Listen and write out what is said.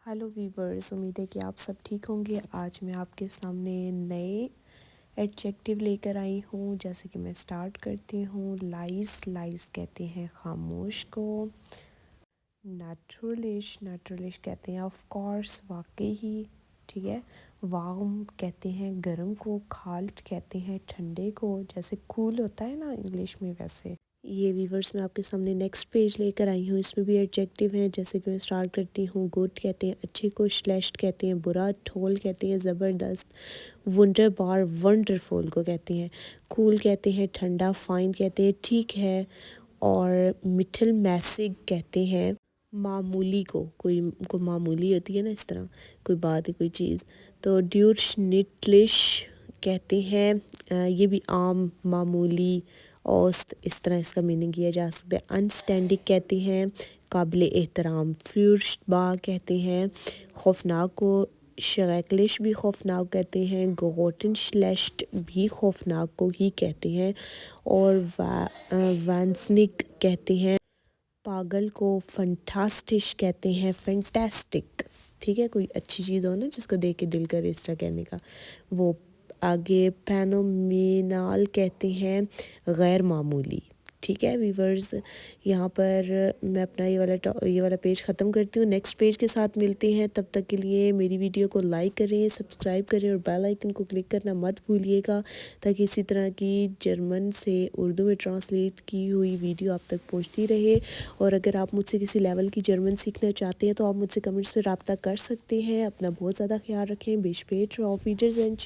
Hello viewers, उम्मीद है कि आप सब ठीक होंगे। आज मैं आपके सामने नए एडजेक्टिव लेकर आई हूँ। जैसे कि मैं स्टार्ट करती हूँ। लाइस कहते हैं खामोश को। नेचुरलिश कहते हैं ऑफ कोर्स, वाकई ही, ठीक है। वार्म कहते हैं गर्म को। काल्ड कहते हैं ठंडे को, जैसे कूल होता है ना इंग्लिश में, वैसे। ये वीवर्स मैं आपके सामने नेक्स्ट पेज लेकर आई हूँ। इसमें भी एडजेक्टिव हैं। जैसे कि मैं स्टार्ट करती हूँ। गुड कहते हैं अच्छे को। श्लेष्ट कहते हैं बुरा। ठोल कहते हैं ज़बरदस्त। वंडरबार वंडरफुल को कहते हैं। कूल कहते हैं ठंडा। फाइन कहते हैं ठीक है। और मिटल मैसिग कहते हैं मामूली को। कोई मामूली होती है ना, इस तरह कोई बात है, कोई चीज़। तो ड्यूरशनिटलिश कहते हैं ये भी आम, मामूली, औसत, इस तरह इसका मीनिंग किया जा सकता है। अनस्टैंडिंग कहते हैं काबिल एहतराम। फ्यूर्शबा कहते हैं खौफनाक को। शगैकलिश भी खौफनाक कहते हैं। गोगोटन श्लेष्ट भी खौफनाक को ही कहते हैं। और वैंसनिक कहते हैं पागल को। फंटास्टिश कहते हैं फैंटास्टिक, ठीक है। कोई अच्छी चीज़ हो ना जिसको देख के दिल करे इस तरह कहने का, वो। आगे फेनोमेनल कहते हैं गैर मामूली, ठीक है वीवर्स। यहाँ पर मैं अपना ये वाला पेज ख़त्म करती हूँ। नेक्स्ट पेज के साथ मिलते हैं। तब तक के लिए मेरी वीडियो को लाइक करें, सब्सक्राइब करें और बेल आइकन को क्लिक करना मत भूलिएगा, ताकि इसी तरह की जर्मन से उर्दू में ट्रांसलेट की हुई वीडियो आप तक पहुँचती रहे। और अगर आप मुझसे किसी लेवल की जर्मन सीखना चाहते हैं तो आप मुझसे कमेंट्स में रब्ता कर सकते हैं। अपना बहुत ज़्यादा ख्याल रखें। बिश पे ट्रॉफीडर्स एंड